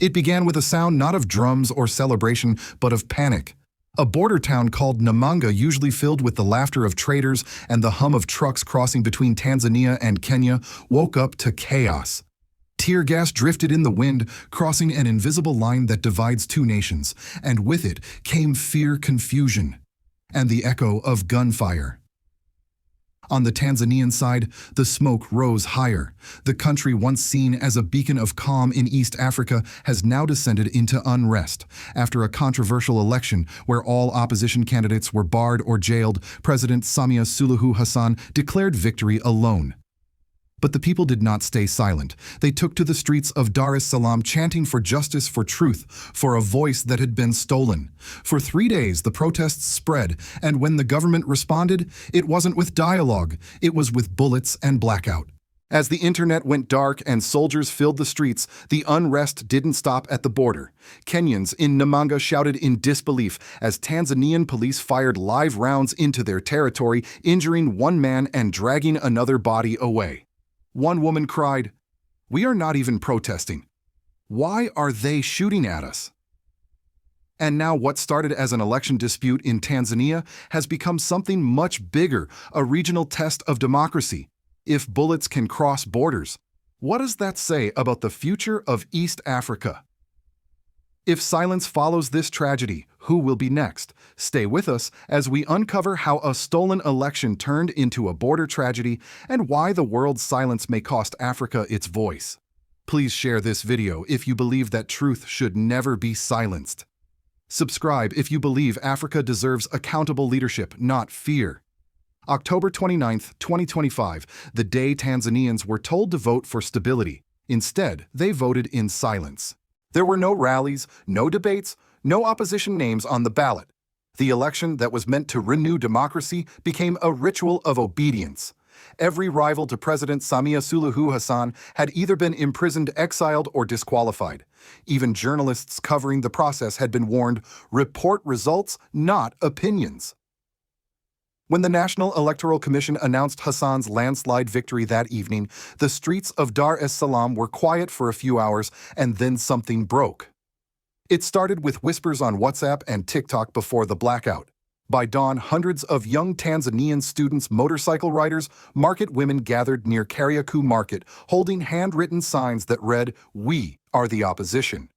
It began with a sound not of drums or celebration, but of panic. A border town called Namanga, usually filled with the laughter of traders and the hum of trucks crossing between Tanzania and Kenya, woke up to chaos. Tear gas drifted in the wind, crossing an invisible line that divides two nations, and with it came fear, confusion, and the echo of gunfire. On the Tanzanian side, the smoke rose higher. The country, once seen as a beacon of calm in East Africa, has now descended into unrest. After a controversial election where all opposition candidates were barred or jailed, President Samia Suluhu Hassan declared victory alone. But the people did not stay silent. They took to the streets of Dar es Salaam chanting for justice, for truth, for a voice that had been stolen. For 3 days, the protests spread, and when the government responded, it wasn't with dialogue, it was with bullets and blackout. As the internet went dark and soldiers filled the streets, the unrest didn't stop at the border. Kenyans in Namanga shouted in disbelief as Tanzanian police fired live rounds into their territory, injuring one man and dragging another body away. One woman cried, "We are not even protesting. Why are they shooting at us?" And now what started as an election dispute in Tanzania has become something much bigger, a regional test of democracy. If bullets can cross borders, what does that say about the future of East Africa? If silence follows this tragedy, who will be next? Stay with us as we uncover how a stolen election turned into a border tragedy and why the world's silence may cost Africa its voice. Please share this video if you believe that truth should never be silenced. Subscribe if you believe Africa deserves accountable leadership, not fear. October 29, 2025, the day Tanzanians were told to vote for stability. Instead, they voted in silence. There were no rallies, no debates, no opposition names on the ballot. The election that was meant to renew democracy became a ritual of obedience. Every rival to President Samia Suluhu Hassan had either been imprisoned, exiled, or disqualified. Even journalists covering the process had been warned, report results, not opinions. When the National Electoral Commission announced Hassan's landslide victory that evening, the streets of Dar es Salaam were quiet for a few hours, and then something broke. It started with whispers on WhatsApp and TikTok before the blackout. By dawn, hundreds of young Tanzanian students, motorcycle riders, market women gathered near Kariakoo Market, holding handwritten signs that read, "We are the opposition."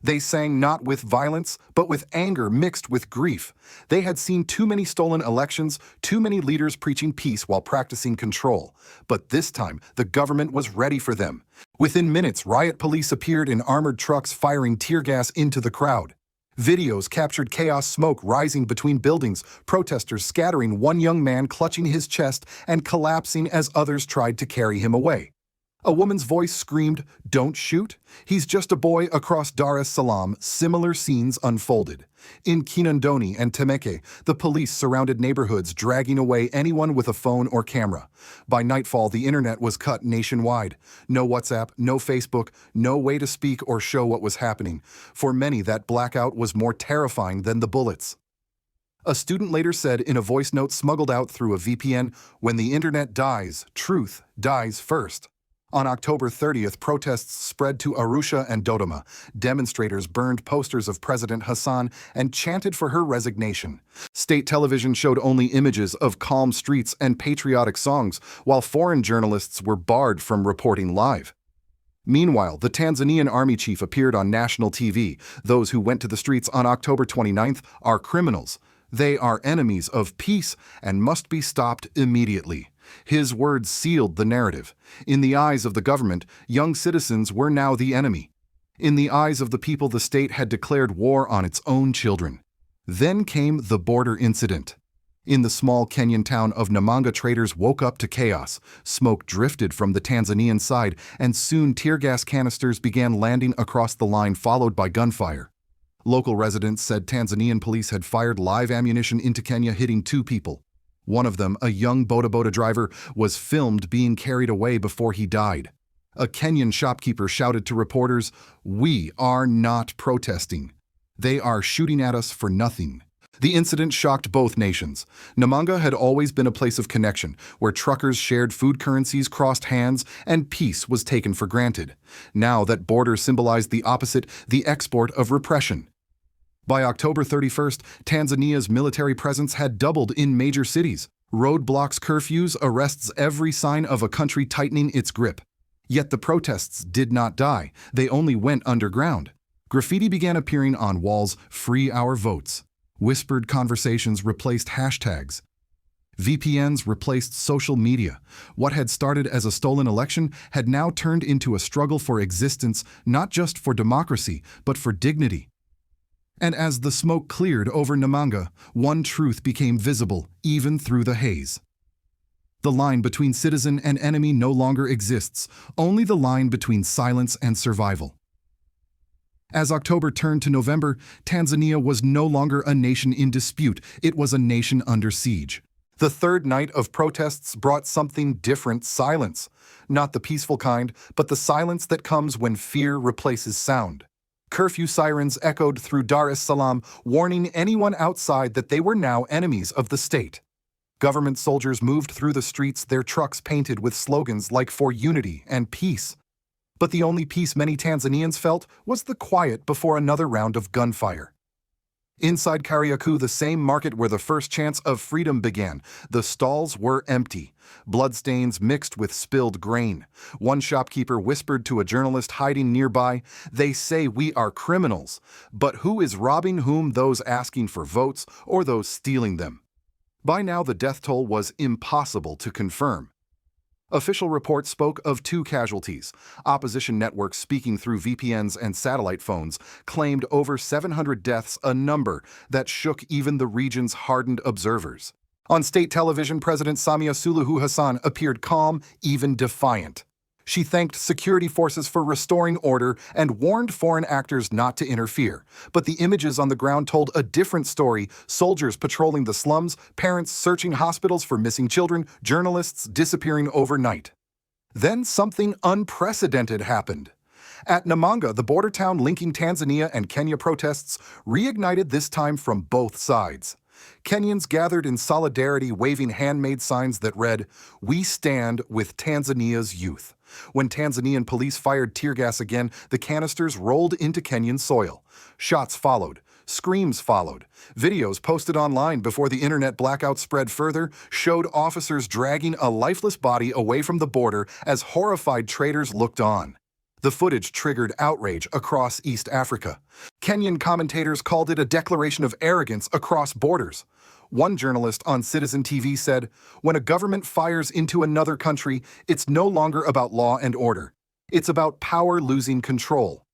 They sang not with violence, but with anger mixed with grief. They had seen too many stolen elections, too many leaders preaching peace while practicing control. But this time, the government was ready for them. Within minutes, riot police appeared in armored trucks firing tear gas into the crowd. Videos captured chaos, smoke rising between buildings, protesters scattering, one young man clutching his chest and collapsing as others tried to carry him away. A woman's voice screamed, "Don't shoot. He's just a boy," across Dar es Salaam. Similar scenes unfolded. In Kinondoni and Temeke, the police surrounded neighborhoods, dragging away anyone with a phone or camera. By nightfall, the internet was cut nationwide. No WhatsApp, no Facebook, no way to speak or show what was happening. For many, that blackout was more terrifying than the bullets. A student later said in a voice note smuggled out through a VPN, "When the internet dies, truth dies first." On October 30th, protests spread to Arusha and Dodoma. Demonstrators burned posters of President Hassan and chanted for her resignation. State television showed only images of calm streets and patriotic songs, while foreign journalists were barred from reporting live. Meanwhile, the Tanzanian army chief appeared on national TV. Those who went to the streets on October 29th are criminals. They are enemies of peace and must be stopped immediately. His words sealed the narrative. In the eyes of the government, young citizens were now the enemy. In the eyes of the people, the state had declared war on its own children. Then came the border incident. In the small Kenyan town of Namanga, traders woke up to chaos. Smoke drifted from the Tanzanian side, and soon tear gas canisters began landing across the line, followed by gunfire. Local residents said Tanzanian police had fired live ammunition into Kenya, hitting 2 people. One of them, a young boda driver, was filmed being carried away before he died. A Kenyan shopkeeper shouted to reporters, "We are not protesting. They are shooting at us for nothing." The incident shocked both nations. Namanga had always been a place of connection, where truckers shared food currencies, crossed hands, and peace was taken for granted. Now that border symbolized the opposite, the export of repression. By October 31st, Tanzania's military presence had doubled in major cities. Roadblocks, curfews, arrests, every sign of a country tightening its grip. Yet the protests did not die. They only went underground. Graffiti began appearing on walls, "Free our votes." Whispered conversations replaced hashtags. VPNs replaced social media. What had started as a stolen election had now turned into a struggle for existence, not just for democracy, but for dignity. And as the smoke cleared over Namanga, one truth became visible, even through the haze. The line between citizen and enemy no longer exists, only the line between silence and survival. As October turned to November, Tanzania was no longer a nation in dispute, it was a nation under siege. The third night of protests brought something different: silence. Not the peaceful kind, but the silence that comes when fear replaces sound. Curfew sirens echoed through Dar es Salaam, warning anyone outside that they were now enemies of the state. Government soldiers moved through the streets, their trucks painted with slogans like "For Unity" and "Peace." But the only peace many Tanzanians felt was the quiet before another round of gunfire. Inside Kariakoo, the same market where the first chance of freedom began, the stalls were empty. Bloodstains mixed with spilled grain. One shopkeeper whispered to a journalist hiding nearby, "They say we are criminals, but who is robbing whom, those asking for votes or those stealing them?" By now, the death toll was impossible to confirm. Official reports spoke of 2 casualties. Opposition networks speaking through VPNs and satellite phones claimed over 700 deaths, a number that shook even the region's hardened observers. On state television, President Samia Suluhu Hassan appeared calm, even defiant. She thanked security forces for restoring order and warned foreign actors not to interfere. But the images on the ground told a different story: soldiers patrolling the slums, parents searching hospitals for missing children, journalists disappearing overnight. Then something unprecedented happened. At Namanga, the border town linking Tanzania and Kenya, protests reignited, this time from both sides. Kenyans gathered in solidarity, waving handmade signs that read, "We stand with Tanzania's youth." When Tanzanian police fired tear gas again, the canisters rolled into Kenyan soil. Shots followed. Screams followed. Videos posted online before the internet blackout spread further showed officers dragging a lifeless body away from the border as horrified traders looked on. The footage triggered outrage across East Africa. Kenyan commentators called it a declaration of arrogance across borders. One journalist on Citizen TV said, "When a government fires into another country, it's no longer about law and order. It's about power losing control."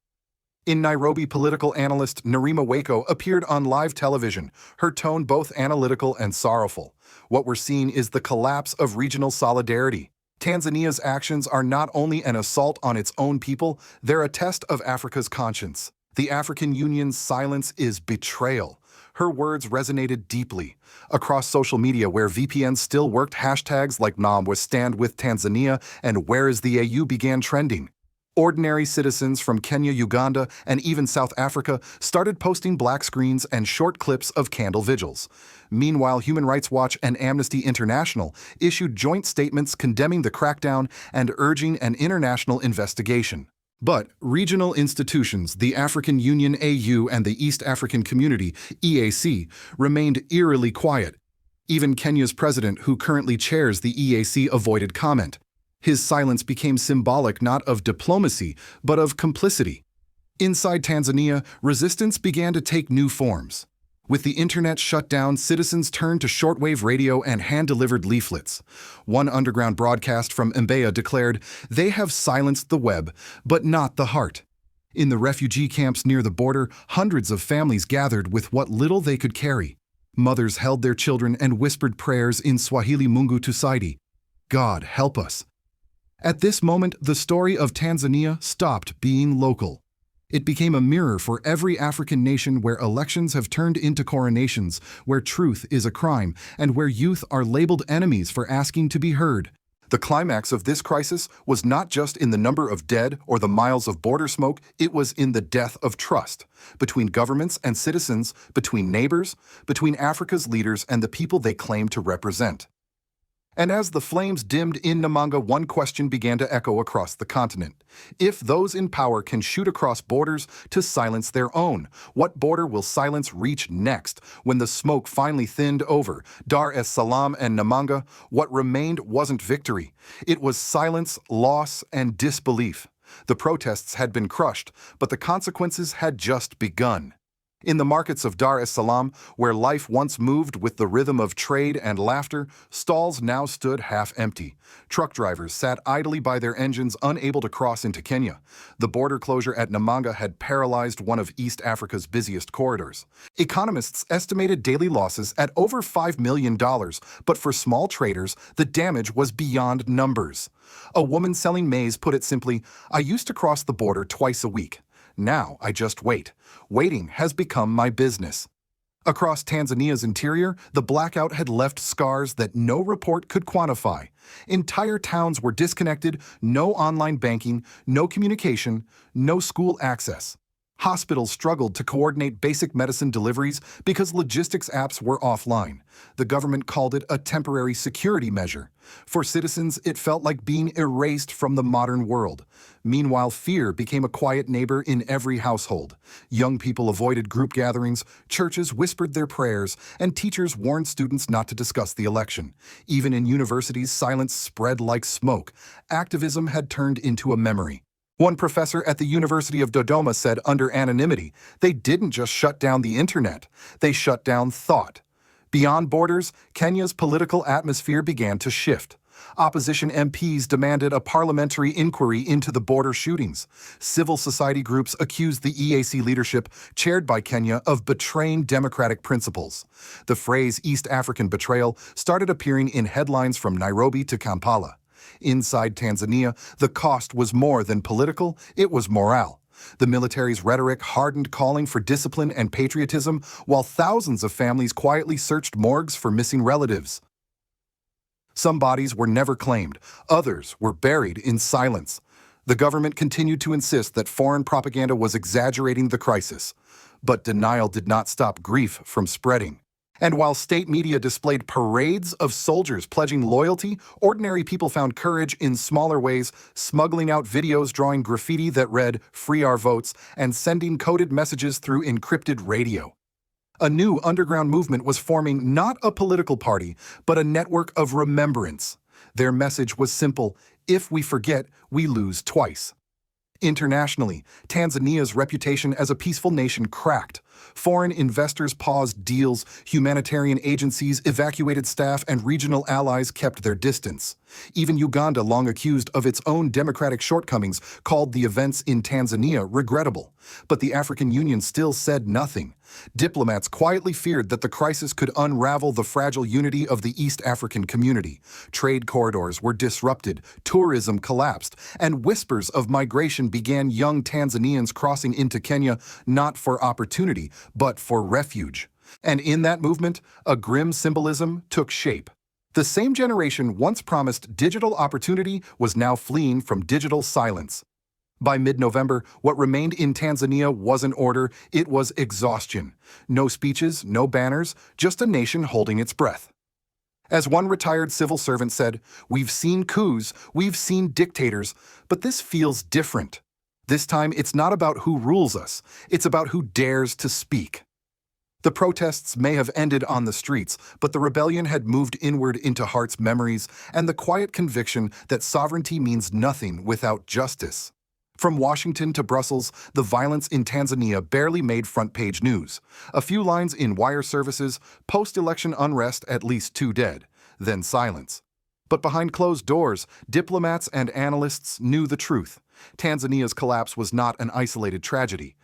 In Nairobi, political analyst Narima Waco appeared on live television, her tone both analytical and sorrowful. "What we're seeing is the collapse of regional solidarity. Tanzania's actions are not only an assault on its own people, they're a test of Africa's conscience. The African Union's silence is betrayal." Her words resonated deeply. Across social media, where VPNs still worked, hashtags like "Namwe Stand with Tanzania" and "Where is the AU" began trending. Ordinary citizens from Kenya, Uganda, and even South Africa started posting black screens and short clips of candle vigils. Meanwhile, Human Rights Watch and Amnesty International issued joint statements condemning the crackdown and urging an international investigation. But regional institutions, the African Union AU and the East African Community EAC, remained eerily quiet. Even Kenya's president, who currently chairs the EAC, avoided comment. His silence became symbolic not of diplomacy, but of complicity. Inside Tanzania, resistance began to take new forms. With the internet shut down, citizens turned to shortwave radio and hand-delivered leaflets. One underground broadcast from Mbeya declared, "They have silenced the web, but not the heart." In the refugee camps near the border, hundreds of families gathered with what little they could carry. Mothers held their children and whispered prayers in Swahili, "Mungu tusaidie," "God help us." At this moment, the story of Tanzania stopped being local. It became a mirror for every African nation where elections have turned into coronations, where truth is a crime, and where youth are labeled enemies for asking to be heard. The climax of this crisis was not just in the number of dead or the miles of border smoke, it was in the death of trust between governments and citizens, between neighbors, between Africa's leaders and the people they claim to represent. And as the flames dimmed in Namanga, one question began to echo across the continent. If those in power can shoot across borders to silence their own, what border will silence reach next? When the smoke finally thinned over Dar es Salaam and Namanga, what remained wasn't victory. It was silence, loss, and disbelief. The protests had been crushed, but the consequences had just begun. In the markets of Dar es Salaam, where life once moved with the rhythm of trade and laughter, stalls now stood half-empty. Truck drivers sat idly by their engines, unable to cross into Kenya. The border closure at Namanga had paralyzed one of East Africa's busiest corridors. Economists estimated daily losses at over $5 million, but for small traders, the damage was beyond numbers. A woman selling maize put it simply, "I used to cross the border twice a week. Now I just wait. Waiting has become my business." Across Tanzania's interior, the blackout had left scars that no report could quantify. Entire towns were disconnected, no online banking, no communication, no school access. Hospitals struggled to coordinate basic medicine deliveries because logistics apps were offline. The government called it a temporary security measure. For citizens, it felt like being erased from the modern world. Meanwhile, fear became a quiet neighbor in every household. Young people avoided group gatherings, churches whispered their prayers, and teachers warned students not to discuss the election. Even in universities, silence spread like smoke. Activism had turned into a memory. One professor at the University of Dodoma said under anonymity, they didn't just shut down the internet, they shut down thought. Beyond borders, Kenya's political atmosphere began to shift. Opposition MPs demanded a parliamentary inquiry into the border shootings. Civil society groups accused the EAC leadership, chaired by Kenya, of betraying democratic principles. The phrase East African betrayal started appearing in headlines from Nairobi to Kampala. Inside Tanzania, the cost was more than political, it was morale. The military's rhetoric hardened, calling for discipline and patriotism, while thousands of families quietly searched morgues for missing relatives. Some bodies were never claimed, others were buried in silence. The government continued to insist that foreign propaganda was exaggerating the crisis. But denial did not stop grief from spreading. And while state media displayed parades of soldiers pledging loyalty, ordinary people found courage in smaller ways, smuggling out videos drawing graffiti that read, "Free our votes," and sending coded messages through encrypted radio. A new underground movement was forming, not a political party, but a network of remembrance. Their message was simple: if we forget, we lose twice. Internationally, Tanzania's reputation as a peaceful nation cracked. Foreign investors paused deals, humanitarian agencies evacuated staff, and regional allies kept their distance. Even Uganda, long accused of its own democratic shortcomings, called the events in Tanzania regrettable. But the African Union still said nothing. Diplomats quietly feared that the crisis could unravel the fragile unity of the East African community. Trade corridors were disrupted, tourism collapsed, and whispers of migration began. Young Tanzanians crossing into Kenya not for opportunity, but for refuge. And in that movement, a grim symbolism took shape. The same generation once promised digital opportunity was now fleeing from digital silence. By mid-November, what remained in Tanzania wasn't order, it was exhaustion. No speeches, no banners, just a nation holding its breath. As one retired civil servant said, "We've seen coups, we've seen dictators, but this feels different. This time, it's not about who rules us, it's about who dares to speak." The protests may have ended on the streets, but the rebellion had moved inward into hearts' memories and the quiet conviction that sovereignty means nothing without justice. From Washington to Brussels, the violence in Tanzania barely made front-page news. A few lines in wire services, post-election unrest, at least 2 dead, then silence. But behind closed doors, diplomats and analysts knew the truth. Tanzania's collapse was not an isolated tragedy.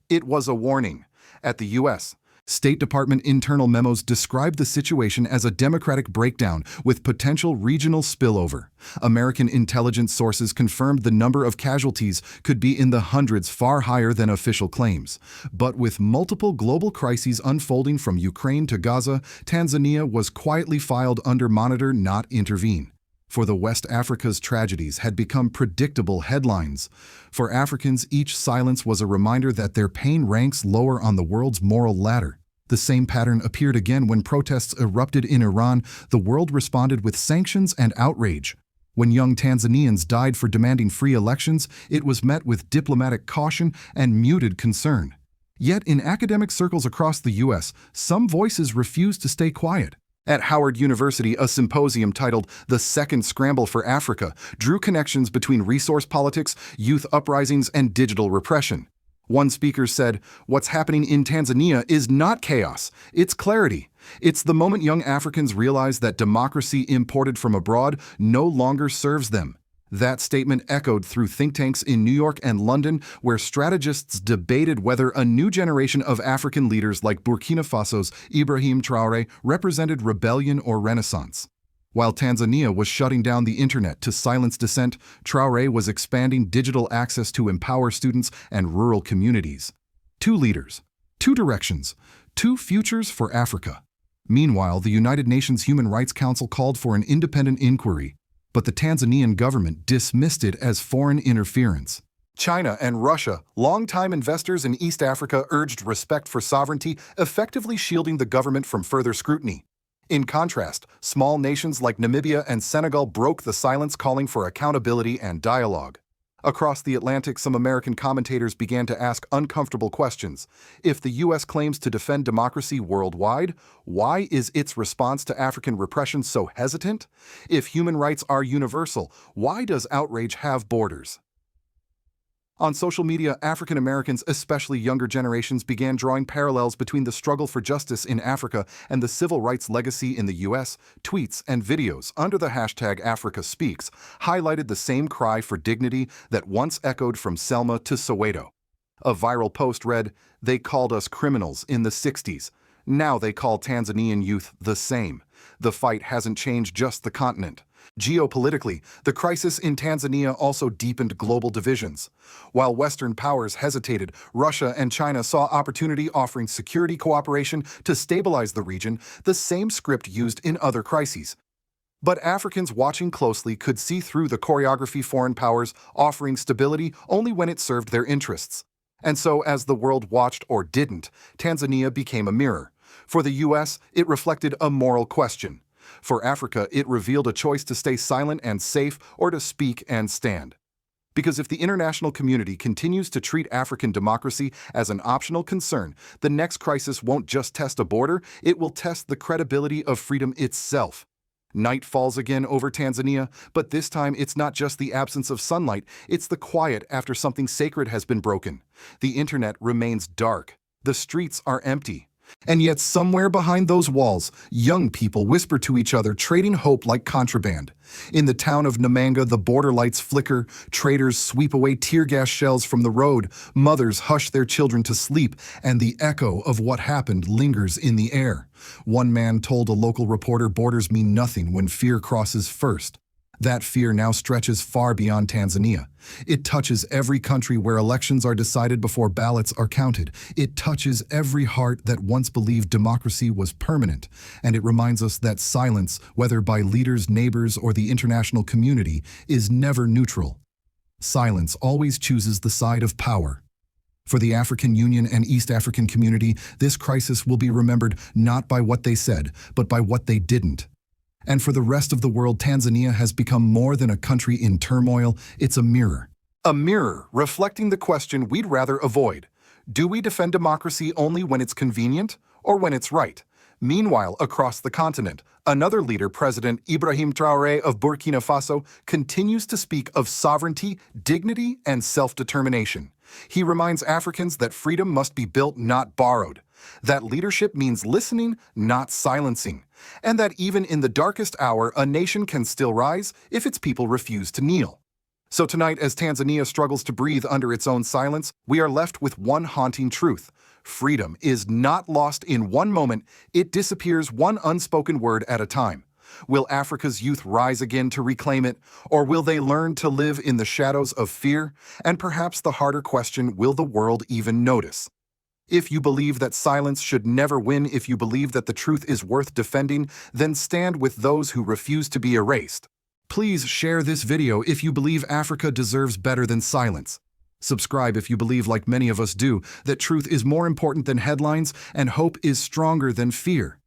It was a warning. At the U.S., State Department internal memos described the situation as a democratic breakdown with potential regional spillover. American intelligence sources confirmed the number of casualties could be in the hundreds, far higher than official claims. But with multiple global crises unfolding from Ukraine to Gaza, Tanzania was quietly filed under monitor, not intervene. For the West Africa's tragedies had become predictable headlines. For Africans, each silence was a reminder that their pain ranks lower on the world's moral ladder. The same pattern appeared again when protests erupted in Iran. The world responded with sanctions and outrage. When young Tanzanians died for demanding free elections, it was met with diplomatic caution and muted concern. Yet in academic circles across the U.S., some voices refused to stay quiet. At Howard University, a symposium titled The Second Scramble for Africa drew connections between resource politics, youth uprisings, and digital repression. One speaker said, "What's happening in Tanzania is not chaos, it's clarity. It's the moment young Africans realize that democracy imported from abroad no longer serves them." That statement echoed through think tanks in New York and London, where strategists debated whether a new generation of African leaders like Burkina Faso's Ibrahim Traore represented rebellion or renaissance. While Tanzania was shutting down the internet to silence dissent, Traore was expanding digital access to empower students and rural communities. Two leaders, two directions, two futures for Africa. Meanwhile, the United Nations Human Rights Council called for an independent inquiry, but the Tanzanian government dismissed it as foreign interference. China and Russia, longtime investors in East Africa, urged respect for sovereignty, effectively shielding the government from further scrutiny. In contrast, small nations like Namibia and Senegal broke the silence, calling for accountability and dialogue. Across the Atlantic, some American commentators began to ask uncomfortable questions. If the U.S. claims to defend democracy worldwide, why is its response to African repression so hesitant? If human rights are universal, why does outrage have borders? On social media, African Americans, especially younger generations, began drawing parallels between the struggle for justice in Africa and the civil rights legacy in the U.S. Tweets and videos under the hashtag #AfricaSpeaks highlighted the same cry for dignity that once echoed from Selma to Soweto. A viral post read, "They called us criminals in the 60s. Now they call Tanzanian youth the same. The fight hasn't changed just the continent." Geopolitically, the crisis in Tanzania also deepened global divisions. While Western powers hesitated, Russia and China saw opportunity, offering security cooperation to stabilize the region, the same script used in other crises. But Africans watching closely could see through the choreography, foreign powers offering stability only when it served their interests. And so, as the world watched or didn't, Tanzania became a mirror. For the U.S., it reflected a moral question. For Africa, it revealed a choice to stay silent and safe or to speak and stand. Because if the international community continues to treat African democracy as an optional concern, the next crisis won't just test a border, it will test the credibility of freedom itself. Night falls again over Tanzania, but this time it's not just the absence of sunlight, it's the quiet after something sacred has been broken. The internet remains dark. The streets are empty. And yet somewhere behind those walls, young people whisper to each other, trading hope like contraband. In the town of Namanga, the border lights flicker, traders sweep away tear gas shells from the road, mothers hush their children to sleep, and the echo of what happened lingers in the air. One man told a local reporter, "Borders mean nothing when fear crosses first." That fear now stretches far beyond Tanzania. It touches every country where elections are decided before ballots are counted. It touches every heart that once believed democracy was permanent. And it reminds us that silence, whether by leaders, neighbors, or the international community, is never neutral. Silence always chooses the side of power. For the African Union and East African community, this crisis will be remembered not by what they said, but by what they didn't. And for the rest of the world, Tanzania has become more than a country in turmoil, it's a mirror. A mirror reflecting the question we'd rather avoid. Do we defend democracy only when it's convenient or when it's right? Meanwhile, across the continent, another leader, President Ibrahim Traore of Burkina Faso, continues to speak of sovereignty, dignity, and self-determination. He reminds Africans that freedom must be built, not borrowed. That leadership means listening, not silencing. And that even in the darkest hour, a nation can still rise if its people refuse to kneel. So tonight, as Tanzania struggles to breathe under its own silence, we are left with one haunting truth. Freedom is not lost in one moment, it disappears one unspoken word at a time. Will Africa's youth rise again to reclaim it, or will they learn to live in the shadows of fear? And perhaps the harder question, will the world even notice? If you believe that silence should never win, if you believe that the truth is worth defending, then stand with those who refuse to be erased. Please share this video if you believe Africa deserves better than silence. Subscribe if you believe, like many of us do, that truth is more important than headlines and hope is stronger than fear.